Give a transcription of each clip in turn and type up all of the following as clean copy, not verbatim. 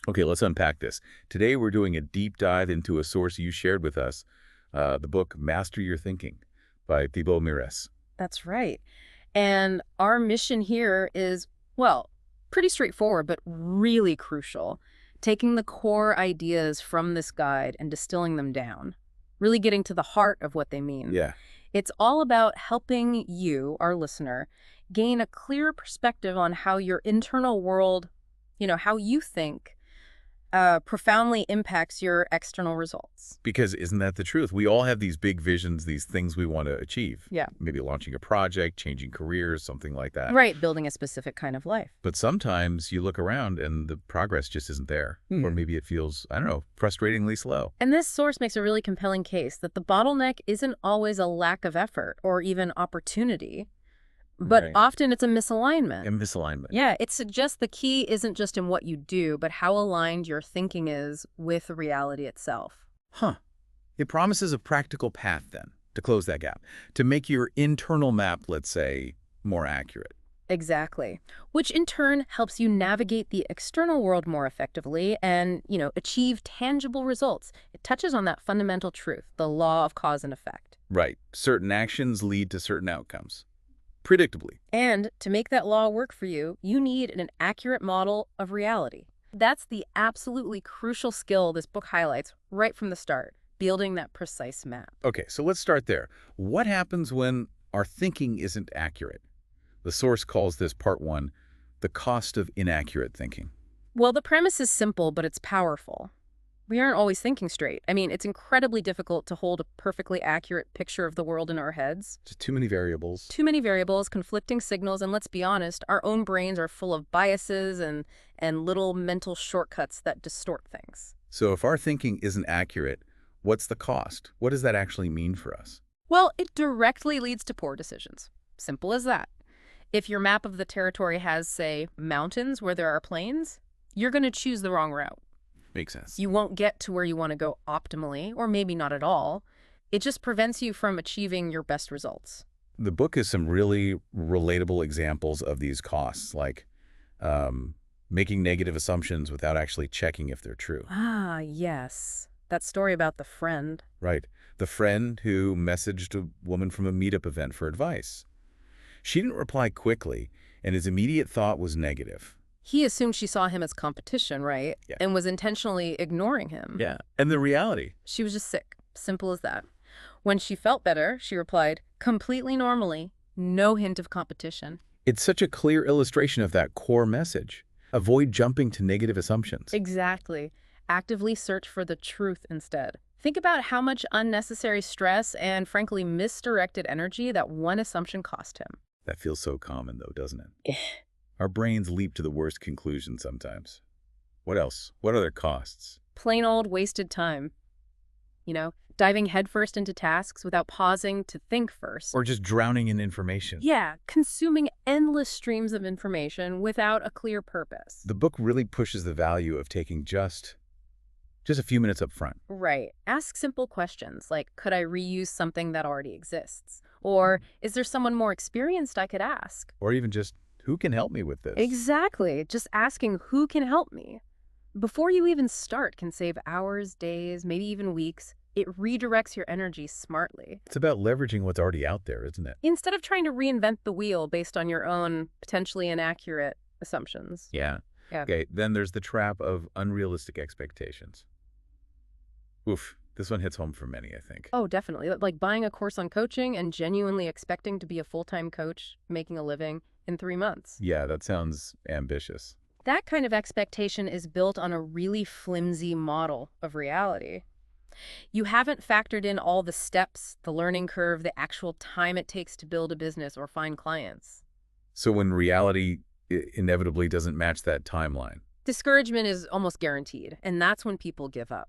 Okay, let's unpack this. Today, we're doing a deep dive into a source you shared with us, the book Master Your Thinking by Thibaut Mires. That's right. And our mission here is, well, pretty straightforward, but really crucial. Taking the core ideas from this guide and distilling them down, really getting to the heart of what they mean. Yeah. It's all about helping you, our listener, gain a clear perspective on how your internal world, how you think, profoundly impacts your external results. Because isn't that the truth? We all have these big visions, these things we want to achieve. Yeah. Maybe launching a project, changing careers, something like that. Right, building a specific kind of life. But sometimes you look around and the progress just isn't there. Or maybe it feels, I don't know, frustratingly slow. And this source makes a really compelling case that the bottleneck isn't always a lack of effort or even opportunity, but Right. often it's a misalignment. And misalignment. Yeah, it suggests the key isn't just in what you do, but how aligned your thinking is with reality itself. Huh. It promises a practical path, then, to close that gap, to make your internal map, let's say, more accurate. Exactly. Which in turn helps you navigate the external world more effectively and, achieve tangible results. It touches on that fundamental truth, the law of cause and effect. Right. Certain actions lead to certain outcomes. Predictably. And to make that law work for you, you need an accurate model of reality. That's the absolutely crucial skill this book highlights right from the start, building that precise map. Okay, so let's start there. What happens when our thinking isn't accurate? The source calls this part one, the cost of inaccurate thinking. Well, the premise is simple, but it's powerful. We aren't always thinking straight. I mean, it's incredibly difficult to hold a perfectly accurate picture of the world in our heads. Just too many variables. Too many variables, conflicting signals, and let's be honest, our own brains are full of biases and little mental shortcuts that distort things. So if our thinking isn't accurate, what's the cost? What does that actually mean for us? Well, it directly leads to poor decisions. Simple as that. If your map of the territory has, say, mountains where there are plains, you're going to choose the wrong route. Makes sense. You won't get to where you want to go optimally, or maybe not at all. It just prevents you from achieving your best results. The book has some really relatable examples of these costs, like making negative assumptions without actually checking if they're true. Ah, yes. That story about the friend. Right. The friend who messaged a woman from a meetup event for advice. She didn't reply quickly, and his immediate thought was negative. He assumed she saw him as competition, right? Yeah. And was intentionally ignoring him. Yeah. And the reality? She was just sick. Simple as that. When she felt better, she replied, completely normally, no hint of competition. It's such a clear illustration of that core message. Avoid jumping to negative assumptions. Exactly. Actively search for the truth instead. Think about how much unnecessary stress and, frankly, misdirected energy that one assumption cost him. That feels so common, though, doesn't it? Our brains leap to the worst conclusions sometimes. What else? What other costs? Plain old wasted time. Diving headfirst into tasks without pausing to think first. Or just drowning in information. Yeah, consuming endless streams of information without a clear purpose. The book really pushes the value of taking just a few minutes up front. Right. Ask simple questions like, could I reuse something that already exists? Or is there someone more experienced I could ask? Or even just, who can help me with this? Exactly. Just asking who can help me. Before you even start can save hours, days, maybe even weeks. It redirects your energy smartly. It's about leveraging what's already out there, isn't it? Instead of trying to reinvent the wheel based on your own potentially inaccurate assumptions. Yeah. Okay, then there's the trap of unrealistic expectations. Oof, this one hits home for many, I think. Oh, definitely. Like buying a course on coaching and genuinely expecting to be a full-time coach, making a living in 3 months. Yeah, that sounds ambitious. That kind of expectation is built on a really flimsy model of reality. You haven't factored in all the steps, the learning curve, the actual time it takes to build a business or find clients. So when reality inevitably doesn't match that timeline. Discouragement is almost guaranteed, and that's when people give up.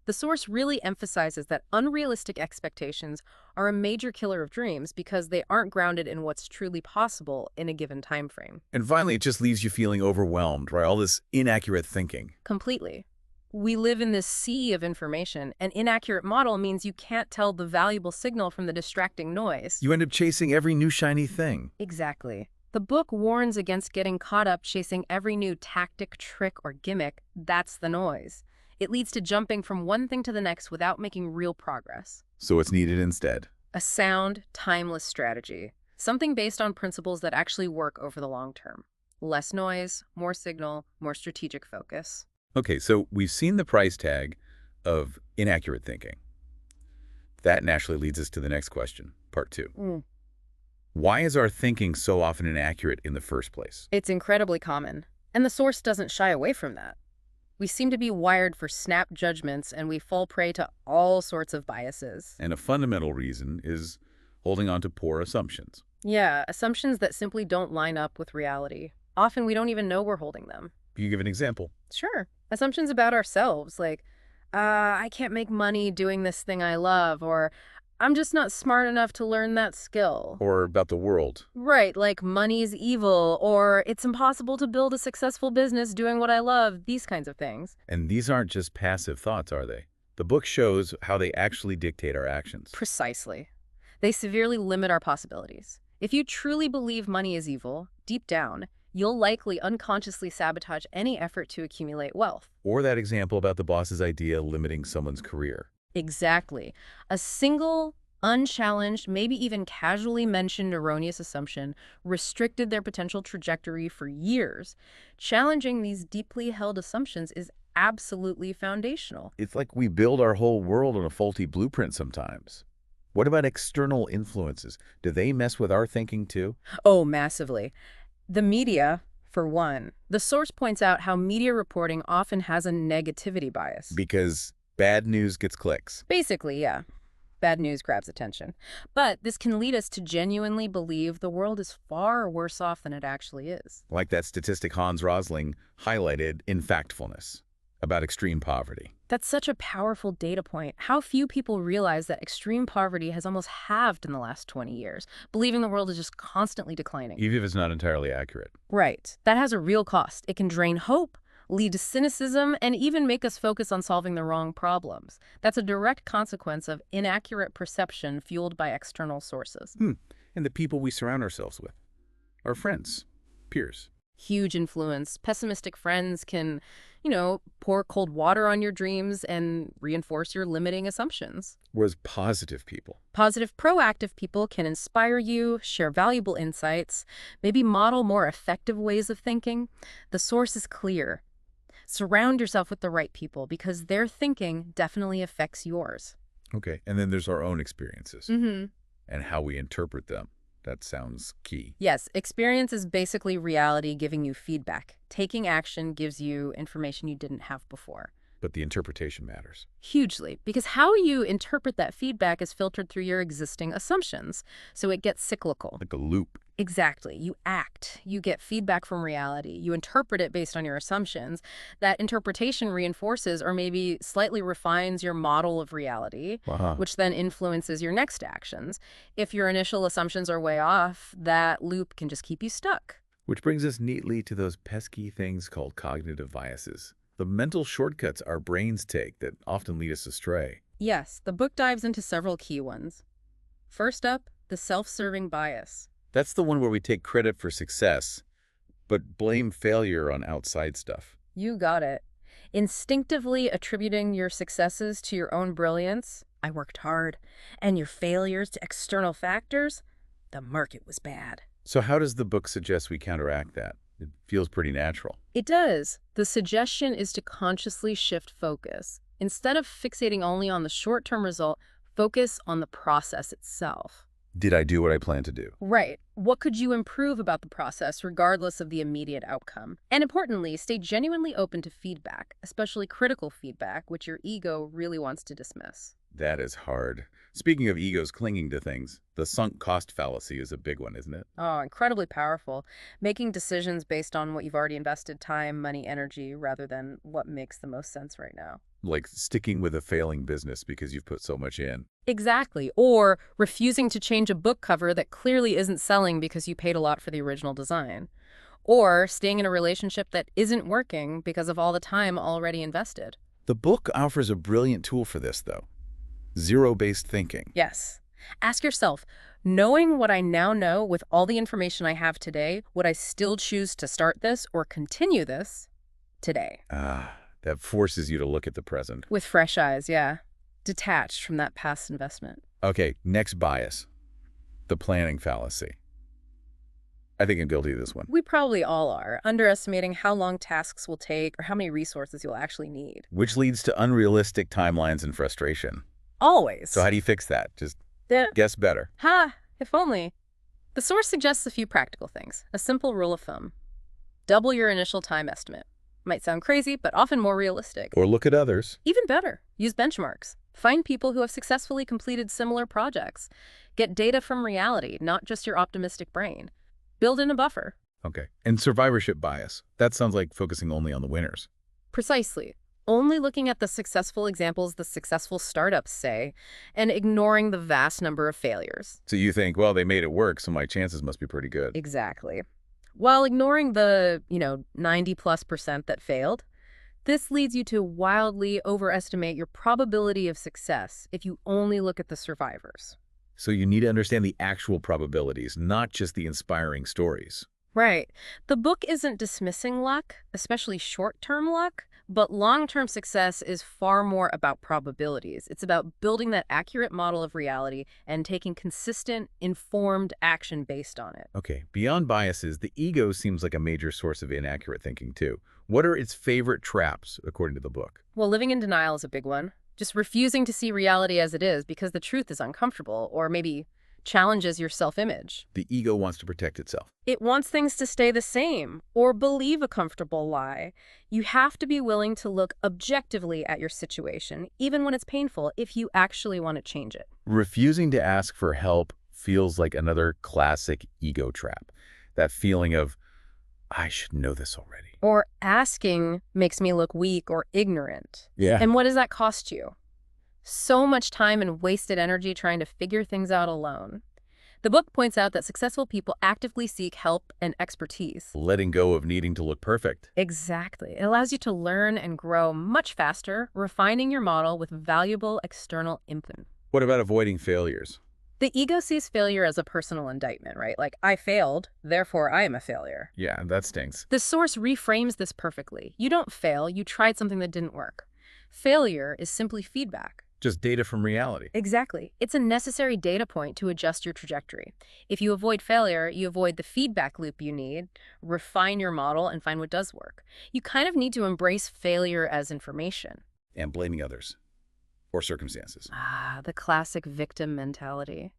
The source really emphasizes that unrealistic expectations are a major killer of dreams because they aren't grounded in what's truly possible in a given time frame. And finally, it just leaves you feeling overwhelmed, right? All this inaccurate thinking. Completely. We live in this sea of information. An inaccurate model means you can't tell the valuable signal from the distracting noise. You end up chasing every new shiny thing. Exactly. The book warns against getting caught up chasing every new tactic, trick, or gimmick. That's the noise. It leads to jumping from one thing to the next without making real progress. So what's needed instead? A sound, timeless strategy. Something based on principles that actually work over the long term. Less noise, more signal, more strategic focus. Okay, so we've seen the price tag of inaccurate thinking. That naturally leads us to the next question, part 2. Why is our thinking so often inaccurate in the first place? It's incredibly common, and the source doesn't shy away from that. We seem to be wired for snap judgments, and we fall prey to all sorts of biases. And a fundamental reason is holding on to poor assumptions. Yeah, assumptions that simply don't line up with reality. Often we don't even know we're holding them. Can you give an example? Sure. Assumptions about ourselves, like, I can't make money doing this thing I love, or I'm just not smart enough to learn that skill. Or about the world. Right, like money's evil, or it's impossible to build a successful business doing what I love, these kinds of things. And these aren't just passive thoughts, are they? The book shows how they actually dictate our actions. Precisely. They severely limit our possibilities. If you truly believe money is evil, deep down, you'll likely unconsciously sabotage any effort to accumulate wealth. Or that example about the boss's idea limiting someone's career. Exactly. A single, unchallenged, maybe even casually mentioned erroneous assumption restricted their potential trajectory for years. Challenging these deeply held assumptions is absolutely foundational. It's like we build our whole world on a faulty blueprint sometimes. What about external influences? Do they mess with our thinking too? Oh, massively. The media, for one. The source points out how media reporting often has a negativity bias. Because bad news gets clicks. Basically, yeah. Bad news grabs attention. But this can lead us to genuinely believe the world is far worse off than it actually is. Like that statistic Hans Rosling highlighted in Factfulness about extreme poverty. That's such a powerful data point. How few people realize that extreme poverty has almost halved in the last 20 years, believing the world is just constantly declining. Even if it's not entirely accurate. Right. That has a real cost. It can drain hope, lead to cynicism, and even make us focus on solving the wrong problems. That's a direct consequence of inaccurate perception fueled by external sources. And the people we surround ourselves with. Our friends, peers. Huge influence. Pessimistic friends can, pour cold water on your dreams and reinforce your limiting assumptions. Whereas positive people. Positive, proactive people can inspire you, share valuable insights, maybe model more effective ways of thinking. The source is clear. Surround yourself with the right people because their thinking definitely affects yours. Okay, and then there's our own experiences. And how we interpret them. That sounds key. Yes, experience is basically reality giving you feedback. Taking action gives you information you didn't have before. But the interpretation matters. Hugely, because how you interpret that feedback is filtered through your existing assumptions, so it gets cyclical. Like a loop. Exactly. You act, you get feedback from reality, you interpret it based on your assumptions. That interpretation reinforces or maybe slightly refines your model of reality, which then influences your next actions. If your initial assumptions are way off, that loop can just keep you stuck. Which brings us neatly to those pesky things called cognitive biases. The mental shortcuts our brains take that often lead us astray. Yes, the book dives into several key ones. First up, the self-serving bias. That's the one where we take credit for success, but blame failure on outside stuff. You got it. Instinctively attributing your successes to your own brilliance, I worked hard, and your failures to external factors, the market was bad. So how does the book suggest we counteract that? It feels pretty natural. It does. The suggestion is to consciously shift focus. Instead of fixating only on the short-term result, focus on the process itself. Did I do what I planned to do? Right. What could you improve about the process regardless of the immediate outcome? And importantly, stay genuinely open to feedback, especially critical feedback, which your ego really wants to dismiss. That is hard. Speaking of egos clinging to things, the sunk cost fallacy is a big one, isn't it? Oh, incredibly powerful. Making decisions based on what you've already invested time, money, energy, rather than what makes the most sense right now. Like sticking with a failing business because you've put so much in. Exactly. Or refusing to change a book cover that clearly isn't selling because you paid a lot for the original design. Or staying in a relationship that isn't working because of all the time already invested. The book offers a brilliant tool for this, though. Zero-based thinking. Yes. Ask yourself, knowing what I now know with all the information I have today, would I still choose to start this or continue this today? That forces you to look at the present. With fresh eyes, yeah. Detached from that past investment. Okay, next bias. The planning fallacy. I think I'm guilty of this one. We probably all are, underestimating how long tasks will take or how many resources you'll actually need. Which leads to unrealistic timelines and frustration. Always. So how do you fix that? Just The guess better. If only. The source suggests a few practical things. A simple rule of thumb. Double your initial time estimate. Might sound crazy, but often more realistic. Or look at others. Even better, use benchmarks. Find people who have successfully completed similar projects. Get data from reality, not just your optimistic brain. Build in a buffer. Okay. And survivorship bias. That sounds like focusing only on the winners. Precisely. Only looking at the successful examples the successful startups say, and ignoring the vast number of failures. So you think, well, they made it work, so my chances must be pretty good. Exactly. While ignoring the, 90+% that failed, this leads you to wildly overestimate your probability of success if you only look at the survivors. So you need to understand the actual probabilities, not just the inspiring stories. Right. The book isn't dismissing luck, especially short-term luck, but long-term success is far more about probabilities. It's about building that accurate model of reality and taking consistent, informed action based on it. Okay, beyond biases, the ego seems like a major source of inaccurate thinking too. What are its favorite traps, according to the book? Well, living in denial is a big one. Just refusing to see reality as it is because the truth is uncomfortable or maybe challenges your self-image. The ego wants to protect itself. It wants things to stay the same or believe a comfortable lie. You have to be willing to look objectively at your situation, even when it's painful, if you actually want to change it. Refusing to ask for help feels like another classic ego trap. That feeling of, I should know this already. Or asking makes me look weak or ignorant. Yeah. And what does that cost you? So much time and wasted energy trying to figure things out alone. The book points out that successful people actively seek help and expertise. Letting go of needing to look perfect. Exactly. It allows you to learn and grow much faster, refining your model with valuable external input. What about avoiding failures? The ego sees failure as a personal indictment, right? Like, I failed, therefore I am a failure. Yeah, that stinks. The source reframes this perfectly. You don't fail, you tried something that didn't work. Failure is simply feedback. Just data from reality. Exactly. It's a necessary data point to adjust your trajectory. If you avoid failure, you avoid the feedback loop you need, refine your model, and find what does work. You kind of need to embrace failure as information. And blaming others. Or circumstances. The classic victim mentality.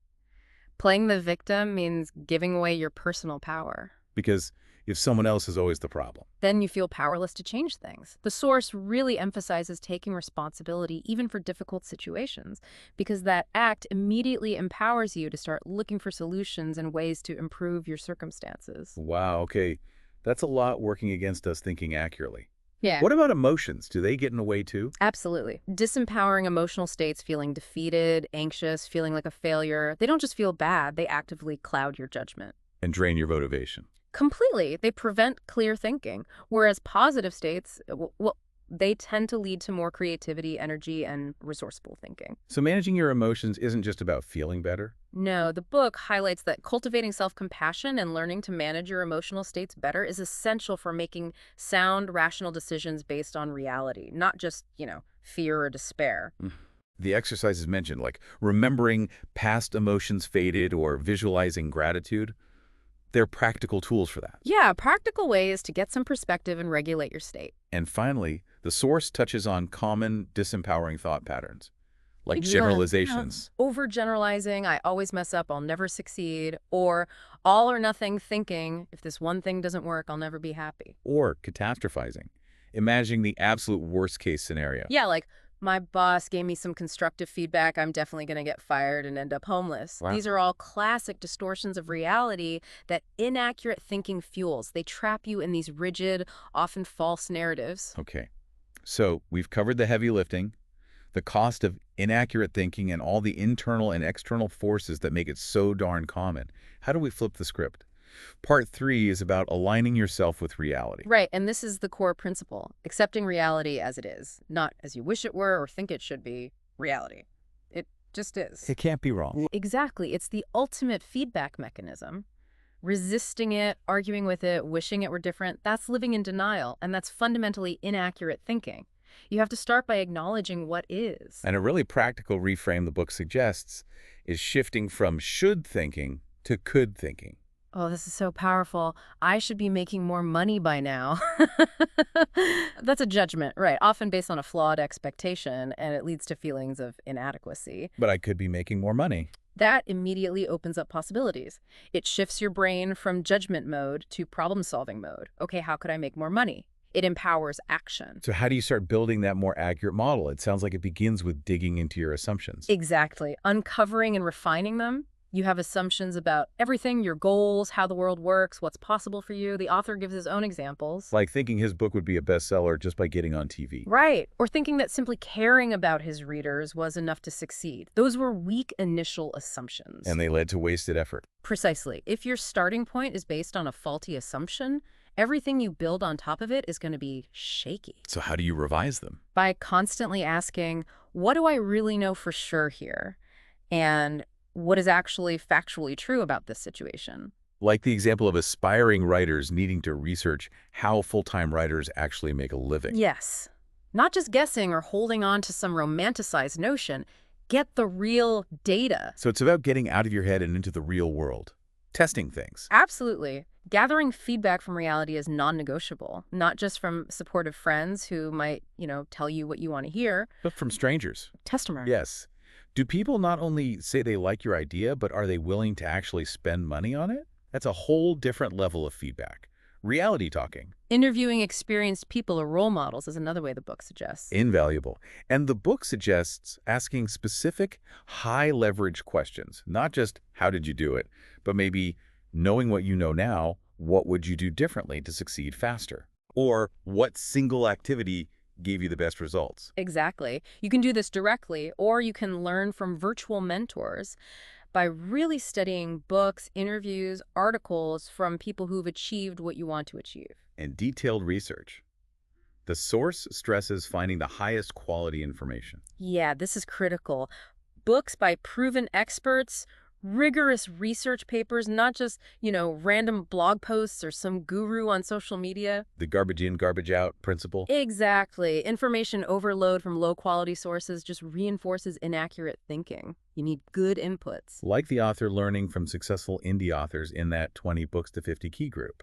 Playing the victim means giving away your personal power. Because if someone else is always the problem. Then you feel powerless to change things. The source really emphasizes taking responsibility even for difficult situations, because that act immediately empowers you to start looking for solutions and ways to improve your circumstances. Wow, okay. That's a lot working against us thinking accurately. Yeah. What about emotions? Do they get in the way too? Absolutely. Disempowering emotional states, feeling defeated, anxious, feeling like a failure, they don't just feel bad, they actively cloud your judgment. And drain your motivation. Completely. They prevent clear thinking, whereas positive states, well, they tend to lead to more creativity, energy, and resourceful thinking. So managing your emotions isn't just about feeling better? No, the book highlights that cultivating self-compassion and learning to manage your emotional states better is essential for making sound, rational decisions based on reality, not just, fear or despair. The exercises mentioned, like remembering past emotions faded or visualizing gratitude, they're practical tools for that. Yeah, practical ways to get some perspective and regulate your state. And finally, the source touches on common disempowering thought patterns, like Yeah. generalizations. Overgeneralizing, I always mess up, I'll never succeed, or all or nothing thinking, if this one thing doesn't work, I'll never be happy. Or catastrophizing, imagining the absolute worst case scenario. Yeah, like, my boss gave me some constructive feedback, I'm definitely going to get fired and end up homeless. Wow. These are all classic distortions of reality that inaccurate thinking fuels. They trap you in these rigid, often false narratives. Okay, so we've covered the heavy lifting, the cost of inaccurate thinking, and all the internal and external forces that make it so darn common. How do we flip the script? Part 3 is about aligning yourself with reality. Right, and this is the core principle. Accepting reality as it is, not as you wish it were or think it should be. Reality. It Just is. It can't be wrong. Exactly. It's the ultimate feedback mechanism. Resisting it, arguing with it, wishing it were different, that's living in denial, and that's fundamentally inaccurate thinking. You have to start by acknowledging what is. And a really practical reframe the book suggests is shifting from should thinking to could thinking. Oh, this is so powerful. I should be making more money by now. That's a judgment, right? Often based on a flawed expectation, and it leads to feelings of inadequacy. But I could be making more money. That immediately opens up possibilities. It shifts your brain from judgment mode to problem-solving mode. Okay, how could I make more money? It empowers action. So how do you start building that more accurate model? It sounds like it begins with digging into your assumptions. Exactly. Uncovering and refining them. You have assumptions about everything, your goals, how the world works, what's possible for you. The author gives his own examples. Like thinking his book would be a bestseller just by getting on TV. Right. Or thinking that simply caring about his readers was enough to succeed. Those were weak initial assumptions. And they led to wasted effort. Precisely. If your starting point is based on a faulty assumption, everything you build on top of it is going to be shaky. So how do you revise them? By constantly asking, what do I really know for sure here? And what is actually factually true about this situation? Like the example of aspiring writers needing to research how full-time writers actually make a living. Yes. Not just guessing or holding on to some romanticized notion. Get the real data. So it's about getting out of your head and into the real world. Testing things. Absolutely. Gathering feedback from reality is non-negotiable, not just from supportive friends who might, tell you what you want to hear. But from strangers. Testimony. Yes. Do people not only say they like your idea, but are they willing to actually spend money on it? That's a whole different level of feedback. Reality talking. Interviewing experienced people or role models is another way the book suggests. Invaluable. And the book suggests asking specific, high-leverage questions. Not just, how did you do it? But maybe, knowing what you know now, what would you do differently to succeed faster? Or, what single activity gave you the best results? Exactly. You can do this directly, or you can learn from virtual mentors by really studying books, interviews, articles from people who've achieved what you want to achieve. And detailed research. The source stresses finding the highest quality information. Yeah, this is critical. Books by proven experts, rigorous research papers, not just, random blog posts or some guru on social media. The garbage in, garbage out principle. Exactly. Information overload from low-quality sources just reinforces inaccurate thinking. You need good inputs. Like the author learning from successful indie authors in that 20 books to 50 key group.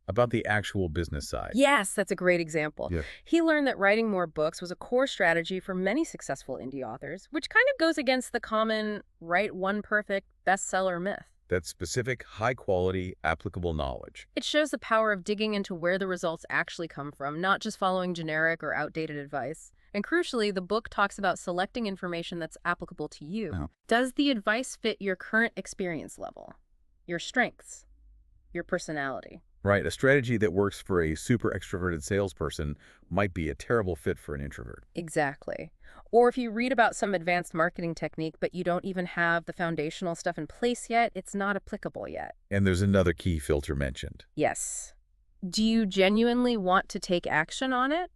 About the actual business side. Yes, that's a great example. Yeah. He learned that writing more books was a core strategy for many successful indie authors, which kind of goes against the common write one perfect bestseller myth. That specific, high-quality, applicable knowledge. It shows the power of digging into where the results actually come from, not just following generic or outdated advice. And crucially, the book talks about selecting information that's applicable to you. Oh. Does the advice fit your current experience level, your strengths, your personality? Right, a strategy that works for a super extroverted salesperson might be a terrible fit for an introvert. Exactly. Or if you read about some advanced marketing technique, but you don't even have the foundational stuff in place yet, it's not applicable yet. And there's another key filter mentioned. Yes. Do you genuinely want to take action on it?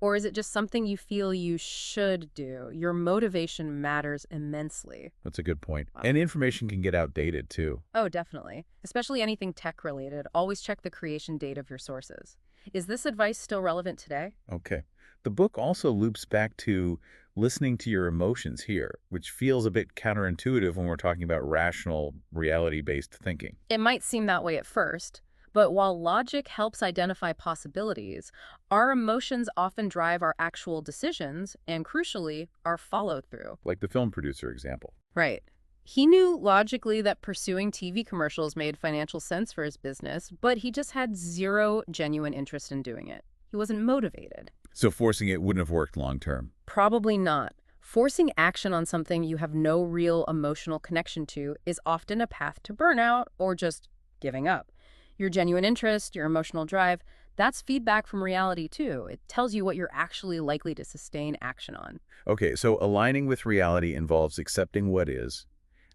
Or is it just something you feel you should do? Your motivation matters immensely. That's a good point. Wow. And information can get outdated, too. Oh, definitely. Especially anything tech-related. Always check the creation date of your sources. Is this advice still relevant today? Okay. The book also loops back to listening to your emotions here, which feels a bit counterintuitive when we're talking about rational, reality-based thinking. It might seem that way at first. But while logic helps identify possibilities, our emotions often drive our actual decisions and, crucially, our follow-through. Like the film producer example. Right. He knew logically that pursuing TV commercials made financial sense for his business, but he just had zero genuine interest in doing it. He wasn't motivated. So forcing it wouldn't have worked long term. Probably not. Forcing action on something you have no real emotional connection to is often a path to burnout or just giving up. Your genuine interest, your emotional drive, that's feedback from reality too. It tells you what you're actually likely to sustain action on. Okay, so aligning with reality involves accepting what is,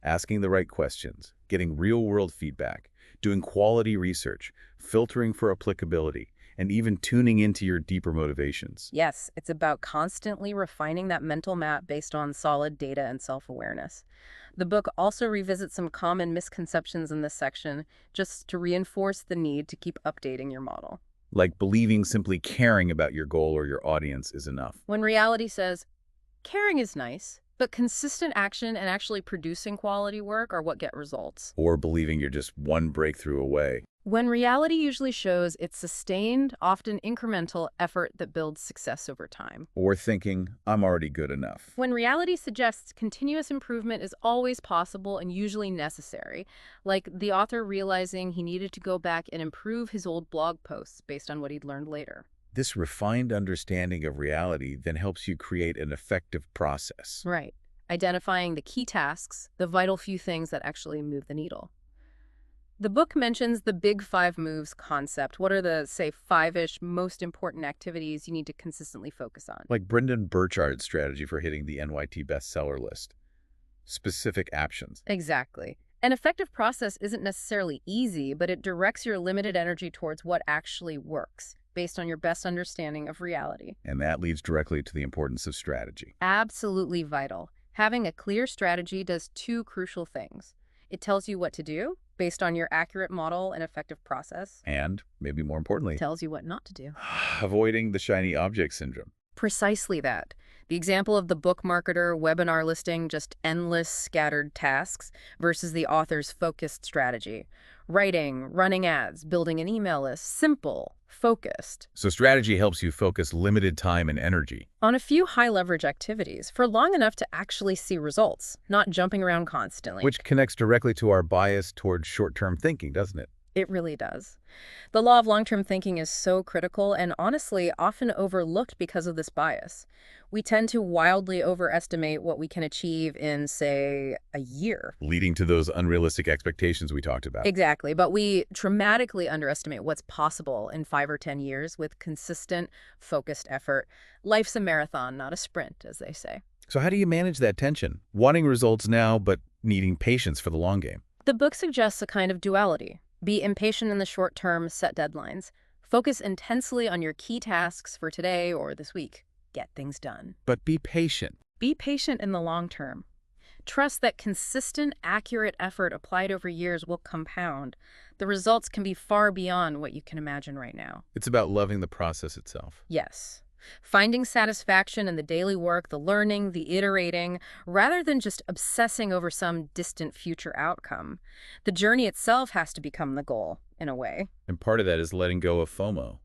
asking the right questions, getting real-world feedback, doing quality research, filtering for applicability, and even tuning into your deeper motivations. Yes, it's about constantly refining that mental map based on solid data and self-awareness. The book also revisits some common misconceptions in this section just to reinforce the need to keep updating your model. Like believing simply caring about your goal or your audience is enough. When reality says, caring is nice, but consistent action and actually producing quality work are what get results. Or believing you're just one breakthrough away. When reality usually shows it's sustained, often incremental effort that builds success over time. Or thinking, I'm already good enough. When reality suggests continuous improvement is always possible and usually necessary, like the author realizing he needed to go back and improve his old blog posts based on what he'd learned later. This refined understanding of reality then helps you create an effective process. Right. Identifying the key tasks, the vital few things that actually move the needle. The book mentions the big 5 moves concept. What are the, say, 5-ish most important activities you need to consistently focus on? Like Brendan Burchard's strategy for hitting the NYT bestseller list. Specific actions. Exactly. An effective process isn't necessarily easy, but it directs your limited energy towards what actually works, based on your best understanding of reality. And that leads directly to the importance of strategy. Absolutely vital. Having a clear strategy does 2 crucial things. It tells you what to do, based on your accurate model and effective process. And, maybe more importantly, Tells you what not to do. avoiding the shiny object syndrome. Precisely that. The example of the book marketer webinar listing just endless scattered tasks versus the author's focused strategy. Writing, running ads, building an email list, simple, focused. So strategy helps you focus limited time and energy. On a few high-leverage activities for long enough to actually see results, not jumping around constantly. Which connects directly to our bias towards short-term thinking, doesn't it? It really does. The law of long-term thinking is so critical and honestly often overlooked because of this bias. We tend to wildly overestimate what we can achieve in, say, a year. Leading to those unrealistic expectations we talked about. Exactly, but we dramatically underestimate what's possible in 5 or 10 years with consistent, focused effort. Life's a marathon, not a sprint, as they say. So how do you manage that tension? Wanting results now, but needing patience for the long game. The book suggests a kind of duality. Be impatient in the short term, set deadlines. Focus intensely on your key tasks for today or this week. Get things done. But be patient. Be patient in the long term. Trust that consistent, accurate effort applied over years will compound. The results can be far beyond what you can imagine right now. It's about loving the process itself. Yes. Finding satisfaction in the daily work, the learning, the iterating, rather than just obsessing over some distant future outcome. The journey itself has to become the goal, in a way. And part of that is letting go of FOMO,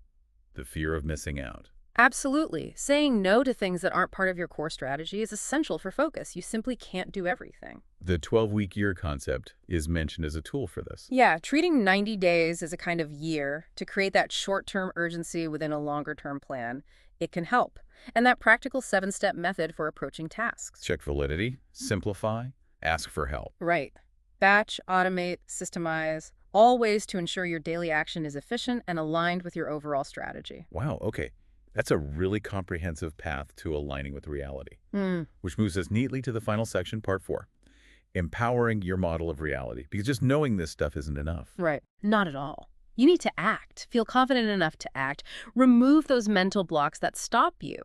the fear of missing out. Absolutely. Saying no to things that aren't part of your core strategy is essential for focus. You simply can't do everything. The 12-week year concept is mentioned as a tool for this. Yeah, treating 90 days as a kind of year to create that short-term urgency within a longer-term plan, it can help. And that practical 7-step method for approaching tasks. Check validity, simplify, ask for help. Right. Batch, automate, systemize, all ways to ensure your daily action is efficient and aligned with your overall strategy. Wow, okay. That's a really comprehensive path to aligning with reality, which moves us neatly to the final section, part 4, empowering your model of reality. Because just knowing this stuff isn't enough. Right. Not at all. You need to act, feel confident enough to act, remove those mental blocks that stop you.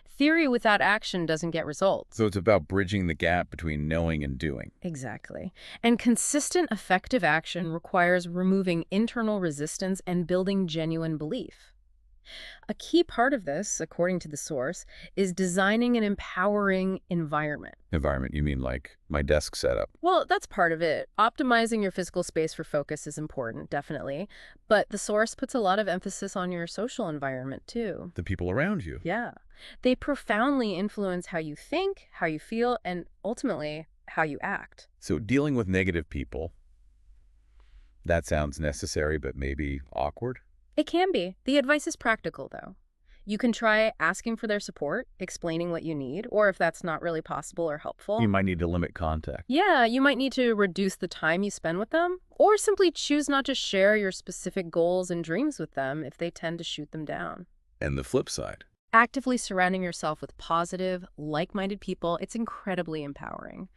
Theory without action doesn't get results. So it's about bridging the gap between knowing and doing. Exactly. And consistent, effective action requires removing internal resistance and building genuine belief. A key part of this, according to the source, is designing an empowering environment. Environment, you mean like my desk setup? Well, that's part of it. Optimizing your physical space for focus is important, definitely. But the source puts a lot of emphasis on your social environment, too. The people around you. Yeah. They profoundly influence how you think, how you feel, and ultimately, how you act. So dealing with negative people, that sounds necessary, but maybe awkward? It can be. The advice is practical, though. You can try asking for their support, explaining what you need, or if that's not really possible or helpful. You might need to limit contact. Yeah, you might need to reduce the time you spend with them, or simply choose not to share your specific goals and dreams with them if they tend to shoot them down. And the flip side. Actively surrounding yourself with positive, like-minded people, it's incredibly empowering.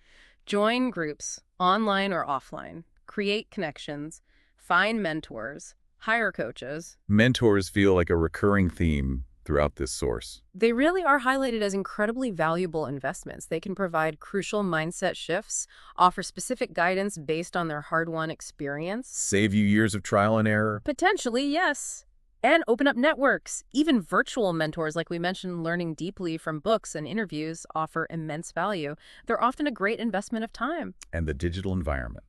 Join groups, online or offline. Create connections. Find mentors. hire coaches. Mentors feel like a recurring theme throughout this source. They really are highlighted as incredibly valuable investments. They can provide crucial mindset shifts, offer specific guidance based on their hard-won experience. Save you years of trial and error. Potentially, yes. And open up networks. Even virtual mentors, like we mentioned, learning deeply from books and interviews, offer immense value. They're often a great investment of time. And the digital environment.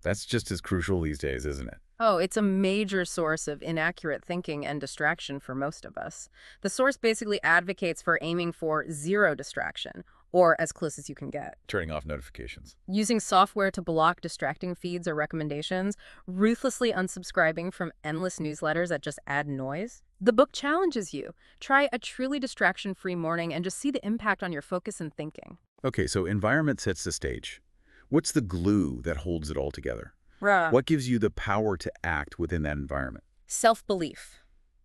That's just as crucial these days, isn't it? Oh, it's a major source of inaccurate thinking and distraction for most of us. The source basically advocates for aiming for zero distraction, or as close as you can get. Turning off notifications. Using software to block distracting feeds or recommendations, ruthlessly unsubscribing from endless newsletters that just add noise. The book challenges you. Try a truly distraction-free morning and just see the impact on your focus and thinking. Okay, so environment sets the stage. What's the glue that holds it all together? Right. What gives you the power to act within that environment? Self-belief.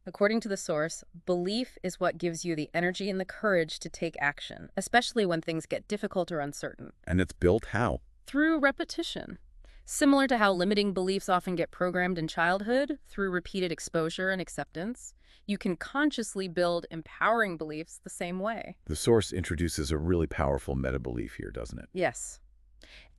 According to the source, belief is what gives you the energy and the courage to take action, especially when things get difficult or uncertain. And it's built how? Through repetition. Similar to how limiting beliefs often get programmed in childhood, through repeated exposure and acceptance, you can consciously build empowering beliefs the same way. The source introduces a really powerful meta-belief here, doesn't it? Yes.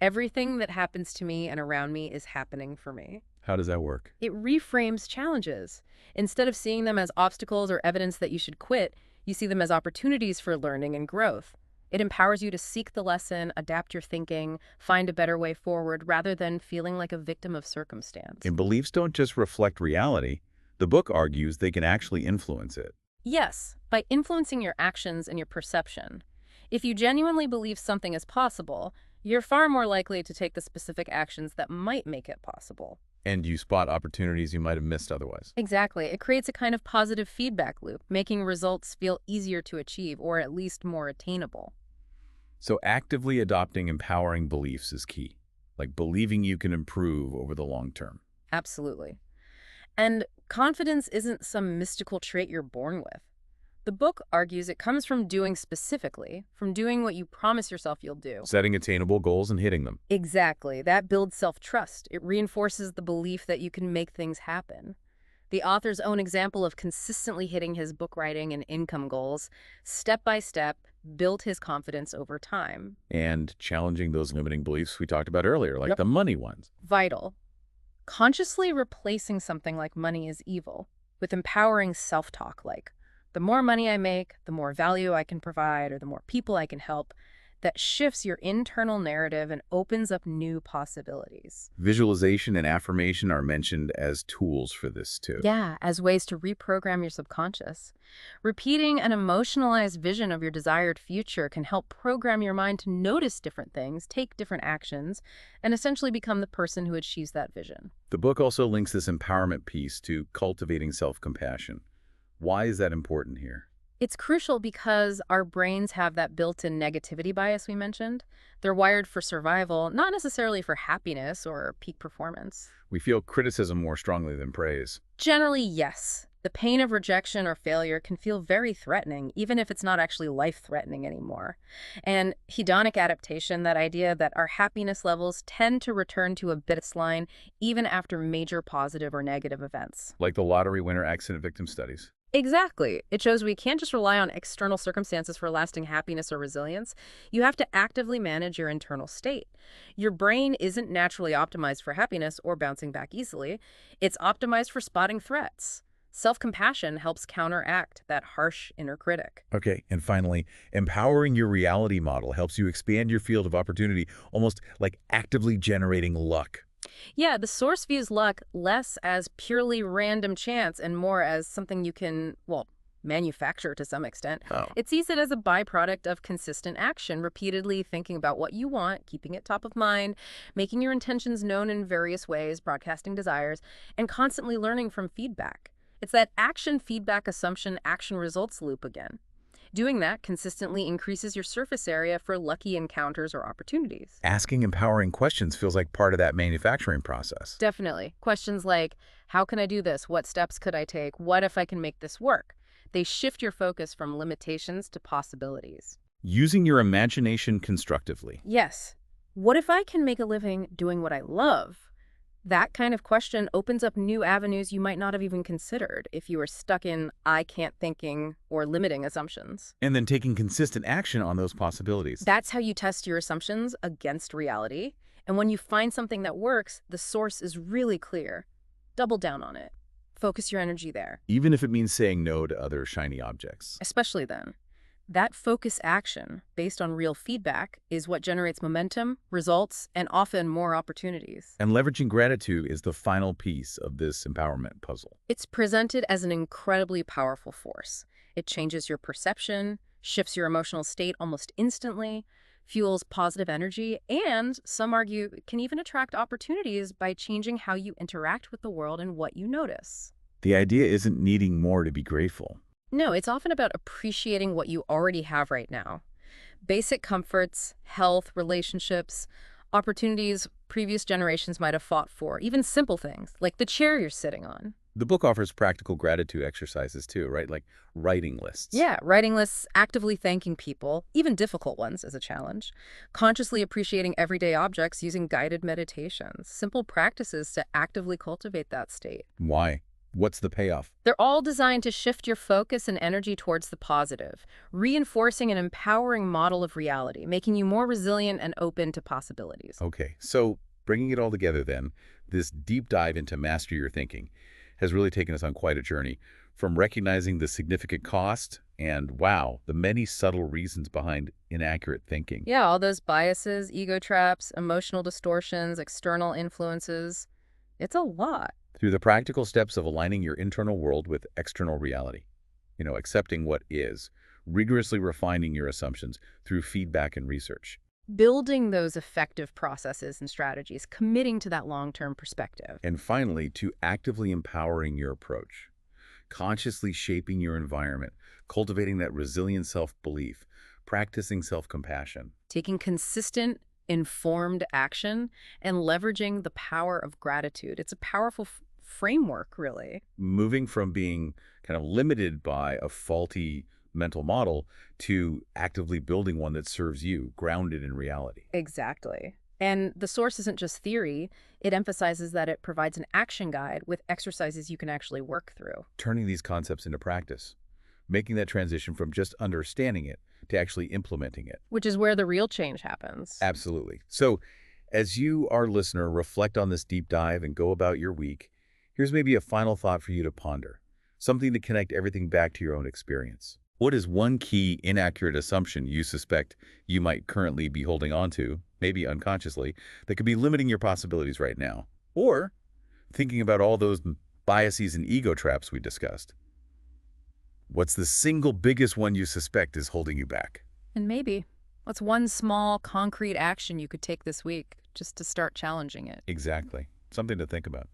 Everything that happens to me and around me is happening for me. How does that work? It reframes challenges. Instead of seeing them as obstacles or evidence that you should quit, you see them as opportunities for learning and growth. It empowers you to seek the lesson, adapt your thinking, find a better way forward, rather than feeling like a victim of circumstance. And beliefs don't just reflect reality. The book argues they can actually influence it. Yes, by influencing your actions and your perception. If you genuinely believe something is possible, you're far more likely to take the specific actions that might make it possible. And you spot opportunities you might have missed otherwise. Exactly. It creates a kind of positive feedback loop, making results feel easier to achieve or at least more attainable. So actively adopting empowering beliefs is key, like believing you can improve over the long term. Absolutely. And confidence isn't some mystical trait you're born with. The book argues it comes from doing specifically, from doing what you promise yourself you'll do. Setting attainable goals and hitting them. Exactly. That builds self-trust. It reinforces the belief that you can make things happen. The author's own example of consistently hitting his book writing and income goals, step by step, built his confidence over time. And challenging those limiting beliefs we talked about earlier, like the money ones. Vital. Consciously replacing something like money is evil with empowering self-talk like, the more money I make, the more value I can provide, or the more people I can help, that shifts your internal narrative and opens up new possibilities. Visualization and affirmation are mentioned as tools for this too. Yeah, as ways to reprogram your subconscious. Repeating an emotionalized vision of your desired future can help program your mind to notice different things, take different actions, and essentially become the person who achieves that vision. The book also links this empowerment piece to cultivating self-compassion. Why is that important here? It's crucial because our brains have that built-in negativity bias we mentioned. They're wired for survival, not necessarily for happiness or peak performance. We feel criticism more strongly than praise. Generally, yes. The pain of rejection or failure can feel very threatening, even if it's not actually life-threatening anymore. And hedonic adaptation, that idea that our happiness levels tend to return to a baseline even after major positive or negative events. Like the lottery winner accident victim studies. Exactly. It shows we can't just rely on external circumstances for lasting happiness or resilience. You have to actively manage your internal state. Your brain isn't naturally optimized for happiness or bouncing back easily. It's optimized for spotting threats. Self-compassion helps counteract that harsh inner critic. Okay, and finally, empowering your reality model helps you expand your field of opportunity, almost like actively generating luck. Yeah, the source views luck less as purely random chance and more as something you can, well, manufacture to some extent. Oh. It sees it as a byproduct of consistent action, repeatedly thinking about what you want, keeping it top of mind, making your intentions known in various ways, broadcasting desires, and constantly learning from feedback. It's that action, feedback, assumption, action results loop again. Doing that consistently increases your surface area for lucky encounters or opportunities. Asking empowering questions feels like part of that manufacturing process. Definitely. Questions like, how can I do this? What steps could I take? What if I can make this work? They shift your focus from limitations to possibilities. Using your imagination constructively. Yes. What if I can make a living doing what I love? That kind of question opens up new avenues you might not have even considered if you were stuck in I can't thinking or limiting assumptions. And then taking consistent action on those possibilities. That's how you test your assumptions against reality. And when you find something that works, the source is really clear. Double down on it. Focus your energy there. Even if it means saying no to other shiny objects. Especially then. That focus action, based on real feedback, is what generates momentum, results, and often more opportunities. And leveraging gratitude is the final piece of this empowerment puzzle. It's presented as an incredibly powerful force. It changes your perception, shifts your emotional state almost instantly, fuels positive energy, and, some argue, can even attract opportunities by changing how you interact with the world and what you notice. The idea isn't needing more to be grateful. No, it's often about appreciating what you already have right now. Basic comforts, health, relationships, opportunities previous generations might have fought for, even simple things, like the chair you're sitting on. The book offers practical gratitude exercises too, right? Like writing lists. Yeah, writing lists, actively thanking people, even difficult ones as a challenge, consciously appreciating everyday objects using guided meditations, simple practices to actively cultivate that state. Why? What's the payoff? They're all designed to shift your focus and energy towards the positive, reinforcing an empowering model of reality, making you more resilient and open to possibilities. Okay, so bringing it all together then, this deep dive into master your thinking has really taken us on quite a journey, from recognizing the significant cost and, wow, the many subtle reasons behind inaccurate thinking. Yeah, all those biases, ego traps, emotional distortions, external influences. It's a lot. Through the practical steps of aligning your internal world with external reality. Accepting what is, rigorously refining your assumptions through feedback and research. Building those effective processes and strategies, committing to that long-term perspective. And finally, to actively empowering your approach, consciously shaping your environment, cultivating that resilient self-belief, practicing self-compassion. Taking consistent, informed action and leveraging the power of gratitude. It's a powerful framework, really. Moving from being kind of limited by a faulty mental model to actively building one that serves you, grounded in reality. Exactly. And the source isn't just theory. It emphasizes that it provides an action guide with exercises you can actually work through. Turning these concepts into practice, making that transition from just understanding it to actually implementing it. Which is where the real change happens. Absolutely. So as you, our listener, reflect on this deep dive and go about your week, here's maybe a final thought for you to ponder, something to connect everything back to your own experience. What is one key inaccurate assumption you suspect you might currently be holding on to, maybe unconsciously, that could be limiting your possibilities right now? Or thinking about all those biases and ego traps we discussed. What's the single biggest one you suspect is holding you back? And maybe, what's one small, concrete action you could take this week just to start challenging it? Exactly. Something to think about.